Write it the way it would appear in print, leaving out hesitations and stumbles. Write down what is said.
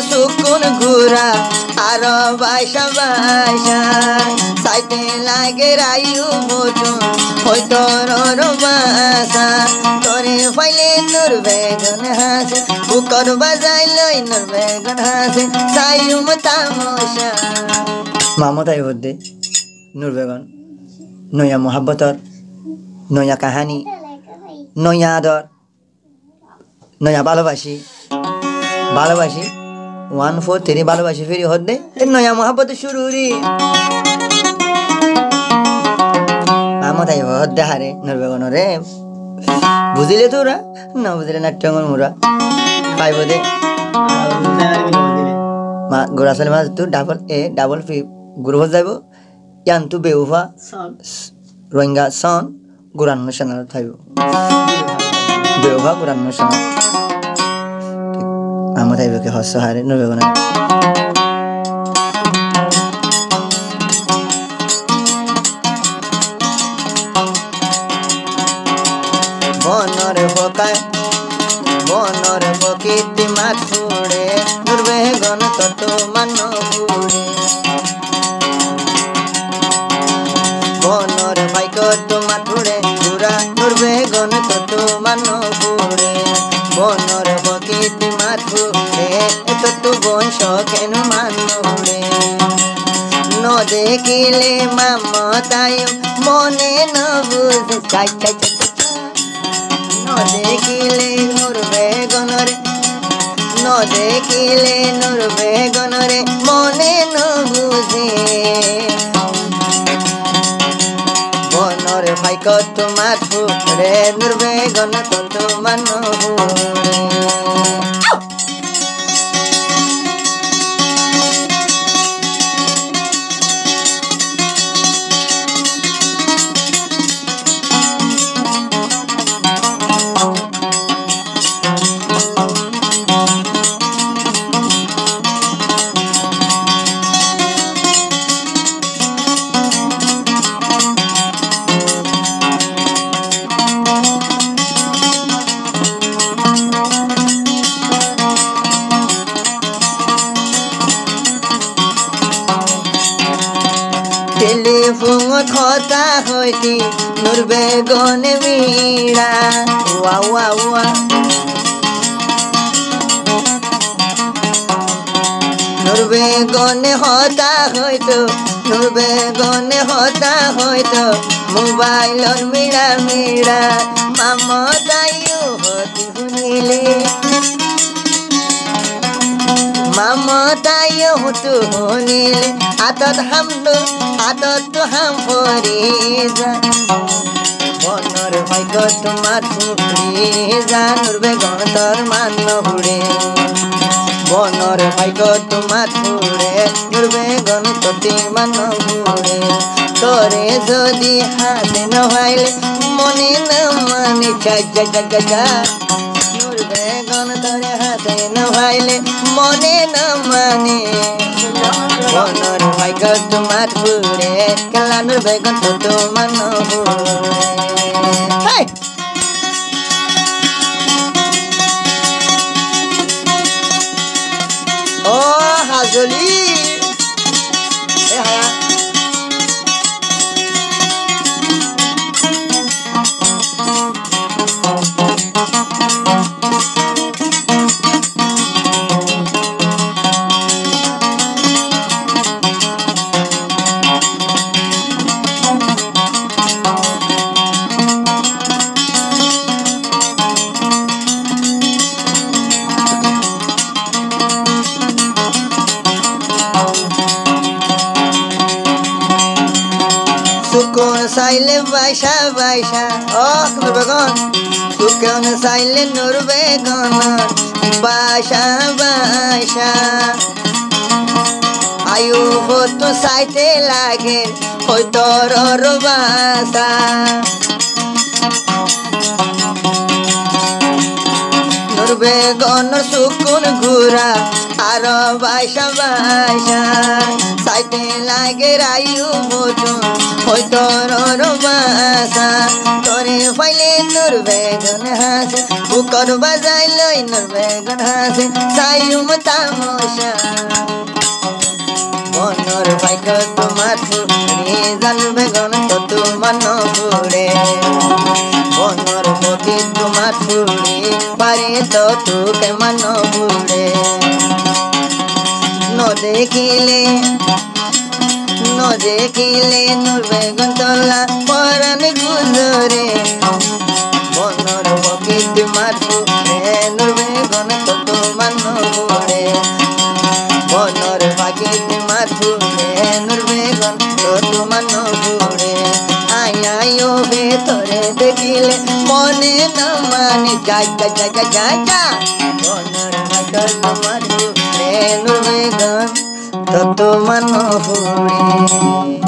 সুকুন ঘুরা আর বাইসা বাইসা সাইতে লাগে রায়ু মজুন ওই তোর বাসা তোরে ফাইলে নূর বেগুন হাসে বুকর বাজাই লই নূর বেগুন হাসে সাইয়ুম তামশা মামতাই বদ্দে নূর বেগুন নয়া মোহাব্বতর নয়া কাহানি নয়া আদর নয়া ভালোবাসি ভালোবাসি 1 4 3 ভালোবাসি ফিরি হদ্দে নয়া মোহাব্বত শুরু রে মামতাই হদ্দে হারে নূর বেগুন রে বুঝিলে তোরা না বুঝিলে নাট্যঙ্গন মোরা পাইব দে মা গোরাসাল মাছ তো ডাবল ফি গুরু যাইব ইয়ান তু বেউফা রোহিঙ্গা সন গুরান নশানার থাইব বেউফা গুরান নশানা আমা থাইব কে হস হারে নবে গনা বনর ফকায় বনর ফকিতি মাছুড়ে নুরবে গন তত মানপুরে বনর ফাইকত মাছুড়ে পুরা নুরবে গন তত মানপুরে বনর ফকিতি মাছুড়ে তত বংশ কেন মানুড়ে ন দেখিলে মামতায় মনে ন বুঝে চাই চাই দেখিলে নূর বেগুনরে ন দেখিলে নূর বেগুনরে মনে ন বুঝে বনর ফাইকত মাছুরে নূর বেগুন তত মানুরে টেলিফোন কথা হইতি নূর বেগুন মিড়া ওয়া ওয়া ওয়া নূর বেগুন হতা হইতো নূর বেগুন হতা হইতো মোবাইলর মিড়া মিড়া মামতায়ু হতি শুনিলে মামতায়ু হতু শুনিলে আতত হাম পরি যা বনর ফাইকত মাছুড়ি যা নূর বেগুন তোর মান হুড়ে বনর ফাইকত মাছুড়ে নূর বেগুন ততি মান হুড়ে তোরে যদি হাতে নহাইলে মনে না মানে চাই যা যা যা নূর বেগুন তোরে হাতে নহাইলে মনে না মানে বনর ফাইকত মাছুড়ে খেলা নূর বেগুন তত মান হুড়ে ও হাজলি এ হায়া সুকন সাইলে বাইসা বাইসা ও নূর বেগুন সুকন সাইলে নূর বেগুন বাইসা বাইসা আয়ু হতো সাইতে লাগে ওই তোর বাসা নূর বেগুন সুকুন ঘুরা আর বাইসা বাইসা সাইতে লাগে রায়ু মজুন ওই তোর বাসা তোরে ফাইলে নূর বেগুন হাসে বুকর বাজাইল নূর বেগুন হাসে সাইম তামসা বনর ভাইক তোমার ফুড়ে জাল বেগুন তো তোমার ফুড়ে বনর পক্ষে তোমার ফুড়ে পারে তো তোকে মান ফুড়ে ন দেখিলে নূর বেগুন তলা পরাণ গুজরে বনর পক্ষে তোমার ফুড়ে নূর বেগুন তো তোমার ফুড়ে বনর পাখি তোমার ফুড়ে নূর বেগুন তো তোমার ফুড়ে আয়ো ভেতরে দেখিলে মনে না মানে যা যা যা যা যা যা বনর পাখি তোমার ফুড়ে নূর বেগুন তো তোমার ফুড়ে